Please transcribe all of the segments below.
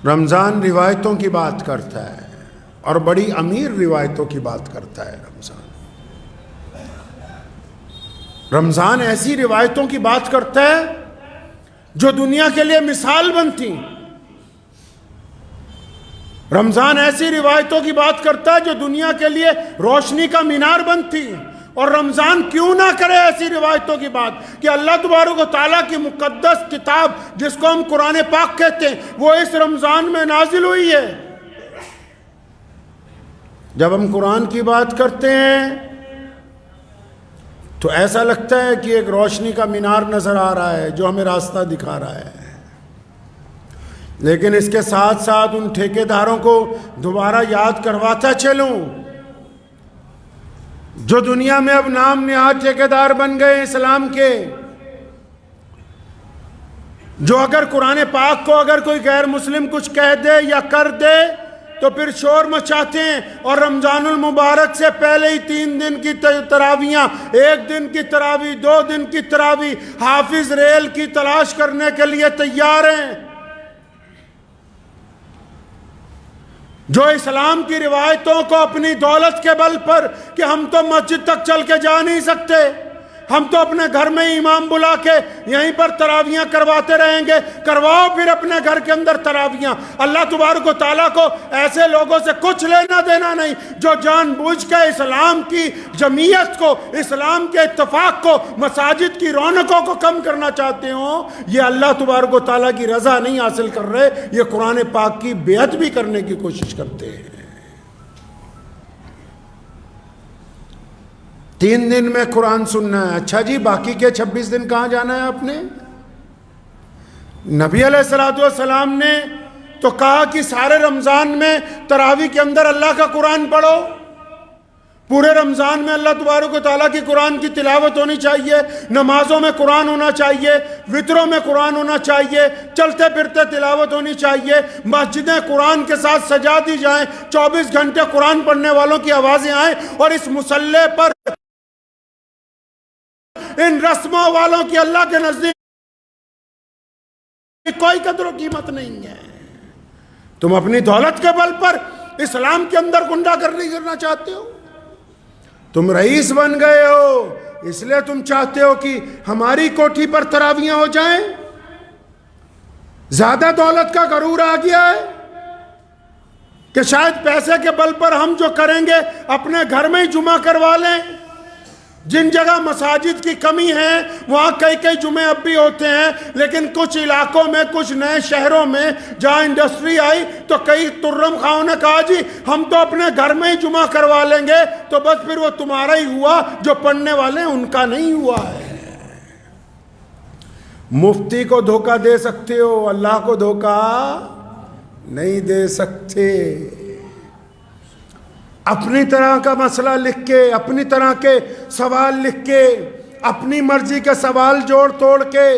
رمضان روایتوں کی بات کرتا ہے اور بڑی امیر روایتوں کی بات کرتا ہے۔ رمضان ایسی روایتوں کی بات کرتا ہے جو دنیا کے لیے مثال بنتی۔ رمضان ایسی روایتوں کی بات کرتا ہے جو دنیا کے لیے روشنی کا مینار بنتی۔ اور رمضان کیوں نہ کرے ایسی روایتوں کی بات کہ اللہ تبارک و تعالیٰ کی مقدس کتاب جس کو ہم قرآن پاک کہتے ہیں وہ اس رمضان میں نازل ہوئی ہے۔ جب ہم قرآن کی بات کرتے ہیں تو ایسا لگتا ہے کہ ایک روشنی کا مینار نظر آ رہا ہے جو ہمیں راستہ دکھا رہا ہے، لیکن اس کے ساتھ ساتھ ان ٹھیکیداروں کو دوبارہ یاد کرواتا چلوں جو دنیا میں اب نام نہاد ٹھیکیدار بن گئے اسلام کے، جو اگر قرآن پاک کو اگر کوئی غیر مسلم کچھ کہہ دے یا کر دے تو پھر شور مچاتے ہیں، اور رمضان المبارک سے پہلے ہی 3 دن کی تراویحاں، 1 دن کی تراویح، 2 دن کی تراویح، حافظ ریل کی تلاش کرنے کے لیے تیار ہیں۔ جو اسلام کی روایتوں کو اپنی دولت کے بل پر کہ ہم تو مسجد تک چل کے جا نہیں سکتے، ہم تو اپنے گھر میں امام بلا کے یہیں پر تراویحاں کرواتے رہیں گے، کرواؤ پھر اپنے گھر کے اندر تراویحاں۔ اللہ تبارک و تعالیٰ کو ایسے لوگوں سے کچھ لینا دینا نہیں جو جان بوجھ کے اسلام کی جمعیت کو، اسلام کے اتفاق کو، مساجد کی رونقوں کو کم کرنا چاہتے ہوں۔ یہ اللہ تبارک و تعالیٰ کی رضا نہیں حاصل کر رہے، یہ قرآن پاک کی بیعت بھی کرنے کی کوشش کرتے ہیں۔ 3 دن میں قرآن سننا ہے، اچھا جی باقی کے 26 دن کہاں جانا ہے آپ نے؟ نبی علیہ السلام نے تو کہا کہ سارے رمضان میں تراویح کے اندر اللہ کا قرآن پڑھو، پورے رمضان میں اللہ تبارک و تعالیٰ کی قرآن کی تلاوت ہونی چاہیے، نمازوں میں قرآن ہونا چاہیے، وطروں میں قرآن ہونا چاہیے، چلتے پھرتے تلاوت ہونی چاہیے، مسجدیں قرآن کے ساتھ سجا دی جائیں، 24 گھنٹے قرآن پڑھنے والوں کی آوازیں آئیں، اور اس مسلح پر ان رسموں والوں کی اللہ کے نزدیک کوئی قدر و قیمت نہیں ہے۔ تم اپنی دولت کے بل پر اسلام کے اندر گنڈا گردی کرنا چاہتے ہو، تم رئیس بن گئے ہو اس لیے تم چاہتے ہو کہ ہماری کوٹھی پر تراویحاں ہو جائیں۔ زیادہ دولت کا غرور آ گیا ہے کہ شاید پیسے کے بل پر ہم جو کریں گے اپنے گھر میں ہی جمعہ کروا لیں۔ جن جگہ مساجد کی کمی ہے وہاں کئی جمعے اب بھی ہوتے ہیں، لیکن کچھ علاقوں میں، کچھ نئے شہروں میں جہاں انڈسٹری آئی تو کئی ترم خواہوں نے کہا جی ہم تو اپنے گھر میں ہی جمعہ کروا لیں گے، تو بس پھر وہ تمہارا ہی ہوا، جو پڑھنے والے ہیں ان کا نہیں ہوا ہے۔ مفتی کو دھوکہ دے سکتے ہو، اللہ کو دھوکہ نہیں دے سکتے۔ اپنی طرح کا مسئلہ لکھ کے، اپنی طرح کے سوال لکھ کے، اپنی مرضی کے سوال جوڑ توڑ کے،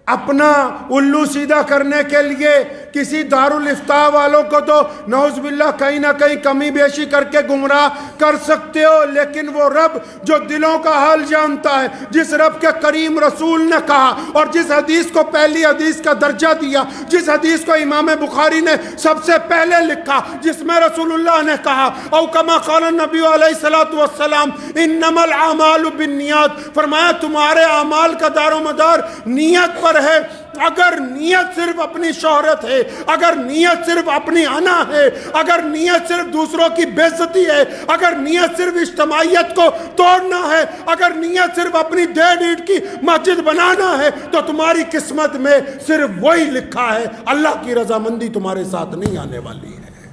اپنا الو سیدھا کرنے کے لیے کسی دارالافتاء والوں کو تو نعوذ باللہ کہیں نہ کہیں کمی بیشی کر کے گمراہ کر سکتے ہو، لیکن وہ رب جو دلوں کا حال جانتا ہے، جس رب کے کریم رسول نے کہا اور جس حدیث کو پہلی حدیث کا درجہ دیا، جس حدیث کو امام بخاری نے سب سے پہلے لکھا، جس میں رسول اللہ نے کہا او کما قال النبی علیہ السلام انما الاعمال بالنیات، فرمایا تمہارے اعمال کا دار و مدار نیت پر ہے۔ اگر نیت صرف اپنی شہرت ہے، اگر نیت صرف اپنی انا ہے، اگر نیت صرف دوسروں کی بے عزتی ہے، اگر نیت صرف اجتماعیت کو توڑنا ہے، اگر نیت صرف اپنی 1.5 اینٹ کی مسجد بنانا ہے، تو تمہاری قسمت میں صرف وہی لکھا ہے، اللہ کی رضامندی تمہارے ساتھ نہیں آنے والی ہے۔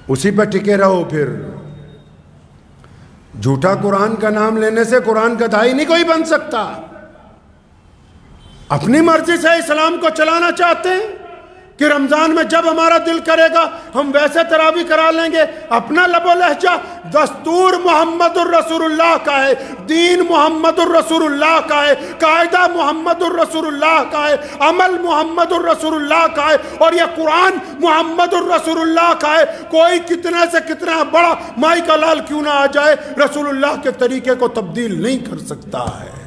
اسی پہ ٹکے رہو۔ پھر جھوٹا قرآن کا نام لینے سے قرآن کا داعی نہیں کوئی بن سکتا۔ اپنی مرضی سے اسلام کو چلانا چاہتے ہیں کہ رمضان میں جب ہمارا دل کرے گا ہم ویسے تراویح کرا لیں گے، اپنا لب و لہجہ دستور محمد الرسول اللہ کا ہے، دین محمد الرسول اللہ کا ہے، قاعدہ محمد الرسول اللہ کا ہے، عمل محمد الرسول اللہ کا ہے، اور یہ قرآن محمد الرسول اللہ کا ہے۔ کوئی کتنے سے کتنا بڑا مائی کا لال کیوں نہ آ جائے، رسول اللہ کے طریقے کو تبدیل نہیں کر سکتا ہے۔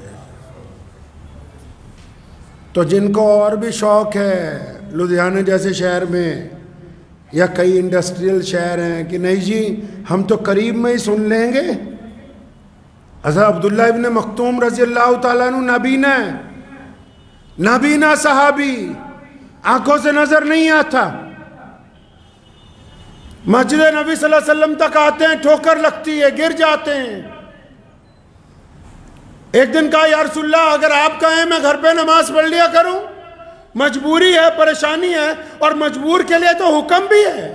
تو جن کو اور بھی شوق ہے لدھیانہ جیسے شہر میں یا کئی انڈسٹریل شہر ہیں کہ نہیں جی ہم تو قریب میں ہی سن لیں گے. حضرت عبداللہ ابن مختوم رضی اللہ تعالیٰ عنہ نابینا صحابی، آنکھوں سے نظر نہیں آتا، مسجد نبی صلی اللہ علیہ وسلم تک آتے ہیں، ٹھوکر لگتی ہے، گر جاتے ہیں. ایک دن کہا یا رسول اللہ اگر آپ کہیں میں گھر پہ نماز پڑھ لیا کروں، مجبوری ہے، پریشانی ہے، اور مجبور کے لیے تو حکم بھی ہے.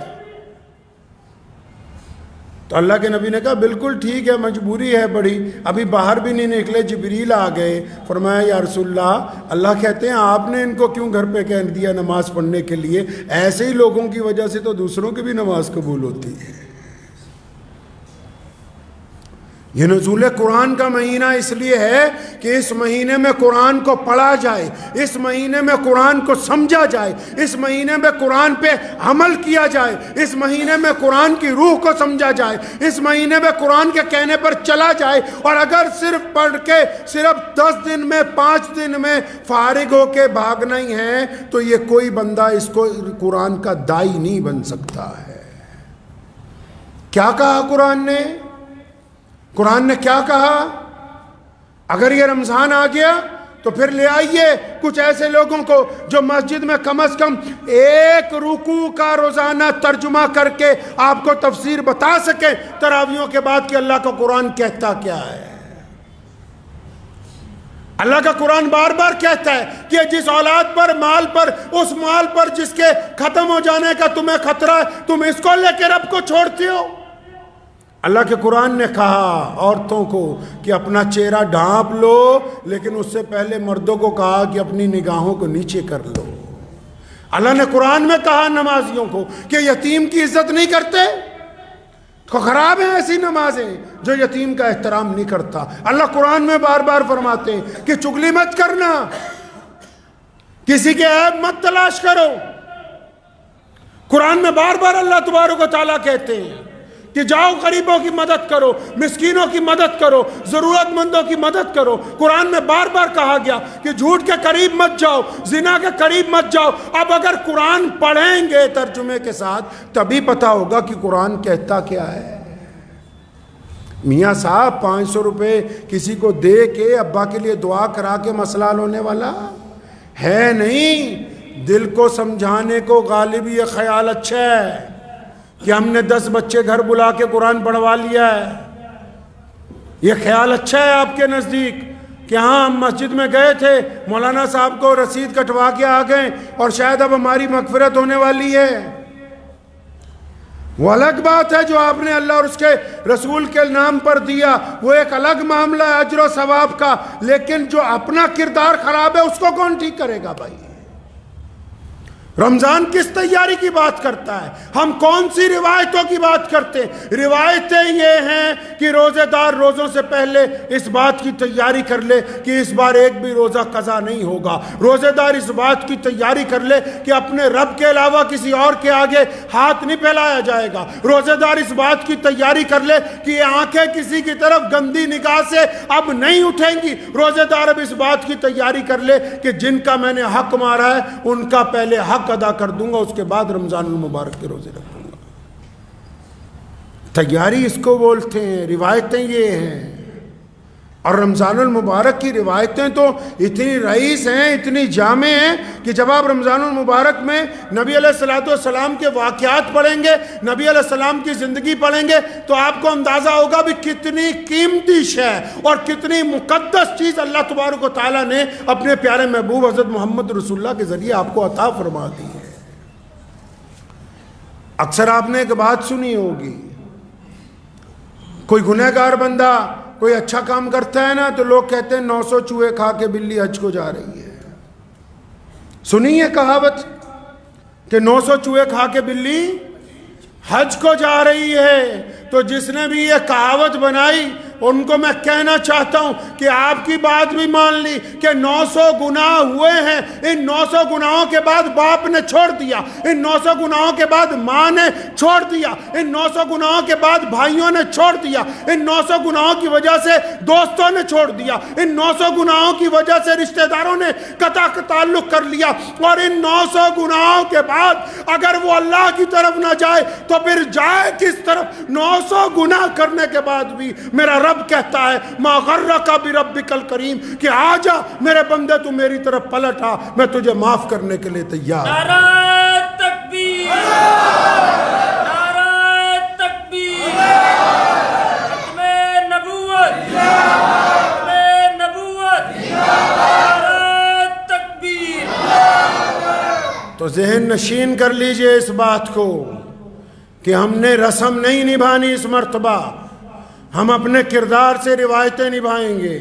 تو اللہ کے نبی نے کہا بالکل ٹھیک ہے، مجبوری ہے بڑی، ابھی باہر بھی نہیں نکلے، جبریل آ گئے. فرمایا یا رسول اللہ کہتے ہیں آپ نے ان کو کیوں گھر پہ کہہ دیا نماز پڑھنے کے لیے؟ ایسے ہی لوگوں کی وجہ سے تو دوسروں کی بھی نماز قبول ہوتی ہے. یہ نزول قرآن کا مہینہ اس لیے ہے کہ اس مہینے میں قرآن کو پڑھا جائے، اس مہینے میں قرآن کو سمجھا جائے، اس مہینے میں قرآن پہ عمل کیا جائے، اس مہینے میں قرآن کی روح کو سمجھا جائے، اس مہینے میں قرآن کے کہنے پر چلا جائے. اور اگر صرف پڑھ کے صرف 10 دن میں 5 دن میں فارغ ہو کے بھاگنا ہی ہے تو یہ کوئی بندہ اس کو قرآن کا دائی نہیں بن سکتا ہے. کیا کہا قرآن نے؟ قرآن نے کیا کہا؟ اگر یہ رمضان آ گیا تو پھر لے آئیے کچھ ایسے لوگوں کو جو مسجد میں کم از کم ایک رکوع کا روزانہ ترجمہ کر کے آپ کو تفسیر بتا سکیں تراویحوں کے بعد کہ اللہ کا قرآن کہتا کیا ہے. اللہ کا قرآن بار بار کہتا ہے کہ جس اولاد پر، مال پر، اس مال پر جس کے ختم ہو جانے کا تمہیں خطرہ ہے، تم اس کو لے کے رب کو چھوڑتے ہو. اللہ کے قرآن نے کہا عورتوں کو کہ اپنا چہرہ ڈھانپ لو، لیکن اس سے پہلے مردوں کو کہا کہ اپنی نگاہوں کو نیچے کر لو. اللہ نے قرآن میں کہا نمازیوں کو کہ یتیم کی عزت نہیں کرتے، تو خراب ہیں ایسی نمازیں جو یتیم کا احترام نہیں کرتا. اللہ قرآن میں بار بار فرماتے ہیں کہ چغلی مت کرنا، کسی کے عیب مت تلاش کرو. قرآن میں بار بار اللہ تبارک و تعالیٰ کہتے ہیں کہ جاؤ غریبوں کی مدد کرو، مسکینوں کی مدد کرو، ضرورت مندوں کی مدد کرو. قرآن میں بار بار کہا گیا کہ جھوٹ کے قریب مت جاؤ، زنا کے قریب مت جاؤ. اب اگر قرآن پڑھیں گے ترجمے کے ساتھ تبھی پتا ہوگا کہ قرآن کہتا کیا ہے. میاں صاحب 500 روپے کسی کو دے کے ابا کے لیے دعا کرا کے مسئلہ حل ہونے والا ہے نہیں. دل کو سمجھانے کو غالب یہ خیال اچھا ہے کہ ہم نے 10 بچے گھر بلا کے قرآن پڑھوا لیا ہے. یہ خیال اچھا ہے آپ کے نزدیک کہ ہاں ہم مسجد میں گئے تھے، مولانا صاحب کو رسید کٹوا کے آ گئے اور شاید اب ہماری مغفرت ہونے والی ہے. وہ الگ بات ہے جو آپ نے اللہ اور اس کے رسول کے نام پر دیا، وہ ایک الگ معاملہ ہے اجر و ثواب کا. لیکن جو اپنا کردار خراب ہے اس کو کون ٹھیک کرے گا بھائی؟ رمضان کس تیاری کی بات کرتا ہے؟ ہم کون سی روایتوں کی بات کرتے ہیں؟ روایتیں یہ ہیں کہ روزے دار روزوں سے پہلے اس بات کی تیاری کر لے کہ اس بار ایک بھی روزہ قضا نہیں ہوگا. روزے دار اس بات کی تیاری کر لے کہ اپنے رب کے علاوہ کسی اور کے آگے ہاتھ نہیں پھیلایا جائے گا. روزے دار اس بات کی تیاری کر لے کہ یہ آنکھیں کسی کی طرف گندی نگاہ سے اب نہیں اٹھیں گی. روزے دار اب اس بات کی تیاری کر لے کہ جن کا میں نے حق مارا ہے ان کا پہلے حق ادا کر دوں گا، اس کے بعد رمضان المبارک کے روزے رکھوں گا. تیاری اس کو بولتے ہیں. روایتیں یہ ہیں، اور رمضان المبارک کی روایتیں تو اتنی رئیس ہیں، اتنی جامع ہیں کہ جب آپ رمضان المبارک میں نبی علیہ السلام کے واقعات پڑھیں گے، نبی علیہ السلام کی زندگی پڑھیں گے تو آپ کو اندازہ ہوگا بھی کتنی قیمتی شے اور کتنی مقدس چیز اللہ تبارک و تعالیٰ نے اپنے پیارے محبوب حضرت محمد رسول اللہ کے ذریعے آپ کو عطا فرما دی ہے. اکثر آپ نے ایک بات سنی ہوگی، کوئی گنہگار بندہ کوئی اچھا کام کرتا ہے نا تو لوگ کہتے ہیں 900 چوہے کھا کے بلی حج کو جا رہی ہے. سنی ہے کہاوت کہ 900 چوہے کھا کے بلی حج کو جا رہی ہے؟ تو جس نے بھی یہ کہاوت بنائی ان کو میں کہنا چاہتا ہوں کہ آپ کی بات بھی مان لی کہ 900 گناہ ہوئے ہیں، ان 900 گناہوں کے بعد باپ نے چھوڑ دیا، ان 900 گناہوں کے بعد ماں نے چھوڑ دیا، ان 900 گناہوں کے بعد بھائیوں نے چھوڑ دیا، ان 900 گناہوں کی وجہ سے دوستوں نے چھوڑ دیا، ان 900 گناہوں کی وجہ سے رشتہ داروں نے قطع تعلق کر لیا، اور ان 900 گناہوں کے بعد اگر وہ اللہ کی طرف نہ جائے تو پھر جائے کس طرف؟ 900 گناہ کرنے کے بعد بھی میرا رب کہتا ہے ما غرک بربک الکریم کہ آجا میرے بندے تو میری طرف پلٹ آ، میں تجھے معاف کرنے کے لیے تیار ہوں۔ نعرہ تکبیر، نعرہ تکبیر، ختم نبوت، ختم نبوت، نعرہ تکبیر۔ تو ذہن نشین کر لیجئے اس بات کو کہ ہم نے رسم نہیں نبھانی اس مرتبہ، ہم اپنے کردار سے روایتیں نبھائیں گے،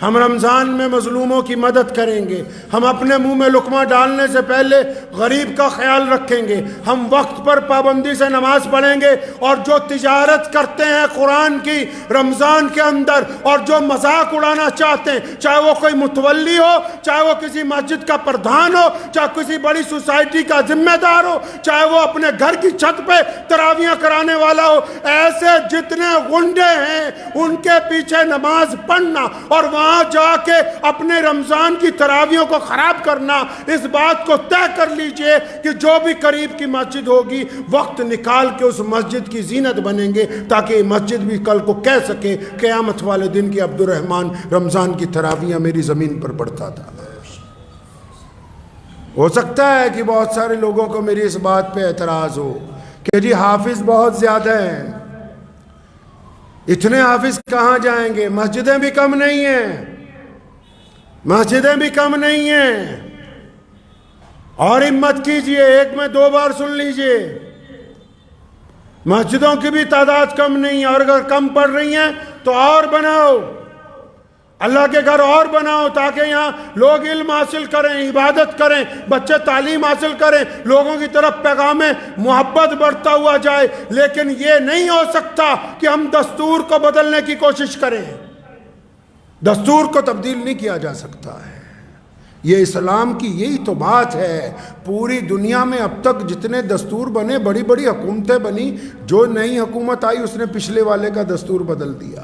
ہم رمضان میں مظلوموں کی مدد کریں گے، ہم اپنے منہ میں لقمہ ڈالنے سے پہلے غریب کا خیال رکھیں گے، ہم وقت پر پابندی سے نماز پڑھیں گے، اور جو تجارت کرتے ہیں قرآن کی رمضان کے اندر اور جو مذاق اڑانا چاہتے ہیں، چاہے وہ کوئی متولی ہو، چاہے وہ کسی مسجد کا پردھان ہو، چاہے کسی بڑی سوسائٹی کا ذمہ دار ہو، چاہے وہ اپنے گھر کی چھت پہ تراویحیں کرانے والا ہو، ایسے جتنے غنڈے ہیں ان کے پیچھے نماز پڑھنا اور وہاں جا کے اپنے رمضان کی تراویحوں کو خراب کرنا، اس بات کو طے کر لیجئے کہ جو بھی قریب کی مسجد ہوگی وقت نکال کے اس مسجد کی زینت بنیں گے، تاکہ یہ مسجد بھی کل کو کہہ سکے قیامت والے دن کی عبد الرحمن رمضان کی تراویحیں میری زمین پر پڑھتا تھا۔ ہو سکتا ہے کہ بہت سارے لوگوں کو میری اس بات پہ اعتراض ہو کہ جی حافظ بہت زیادہ ہیں، اتنے حافظ کہاں جائیں گے؟ مسجدیں بھی کم نہیں ہیں، مسجدیں بھی کم نہیں ہیں، اور ہمت کیجئے، ایک میں 2 بار سن لیجئے، مسجدوں کی بھی تعداد کم نہیں ہے، اور اگر کم پڑ رہی ہیں تو اور بناؤ، اللہ کے گھر اور بناؤ، تاکہ یہاں لوگ علم حاصل کریں، عبادت کریں، بچے تعلیم حاصل کریں، لوگوں کی طرف پیغام محبت بڑھتا ہوا جائے۔ لیکن یہ نہیں ہو سکتا کہ ہم دستور کو بدلنے کی کوشش کریں، دستور کو تبدیل نہیں کیا جا سکتا ہے۔ یہ اسلام کی یہی تو بات ہے، پوری دنیا میں اب تک جتنے دستور بنے، بڑی بڑی حکومتیں بنی، جو نئی حکومت آئی اس نے پچھلے والے کا دستور بدل دیا،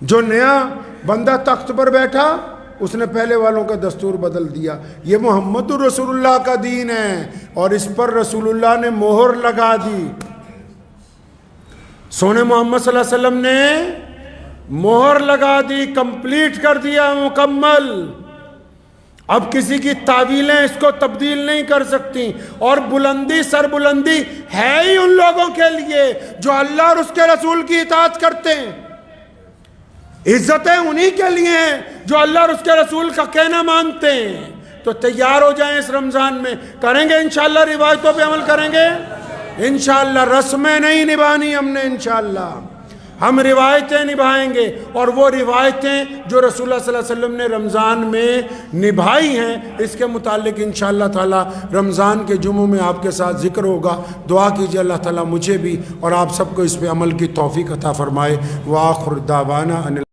جو نیا بندہ تخت پر بیٹھا اس نے پہلے والوں کا دستور بدل دیا۔ یہ محمد رسول اللہ کا دین ہے، اور اس پر رسول اللہ نے مہر لگا دی، سونے محمد صلی اللہ علیہ وسلم نے مہر لگا دی، کمپلیٹ کر دیا، مکمل۔ اب کسی کی تعویلیں اس کو تبدیل نہیں کر سکتی، اور بلندی سر بلندی ہے ہی ان لوگوں کے لیے جو اللہ اور اس کے رسول کی اطاعت کرتے ہیں، عزتیں انہی کے لیے ہیں جو اللہ اور اس کے رسول کا کہنا مانتے ہیں۔ تو تیار ہو جائیں، اس رمضان میں کریں گے انشاءاللہ، روایتوں پہ عمل کریں گے انشاءاللہ، رسمیں نہیں نبھانی ہم نے، انشاءاللہ ہم روایتیں نبھائیں گے، اور وہ روایتیں جو رسول اللہ صلی اللہ علیہ وسلم نے رمضان میں نبھائی ہیں اس کے متعلق انشاءاللہ تعالی رمضان کے جمعوں میں آپ کے ساتھ ذکر ہوگا۔ دعا کیجئے اللہ تعالی مجھے بھی اور آپ سب کو اس پہ عمل کی توفیق عطا فرمائے۔ وآخر دعوانا ان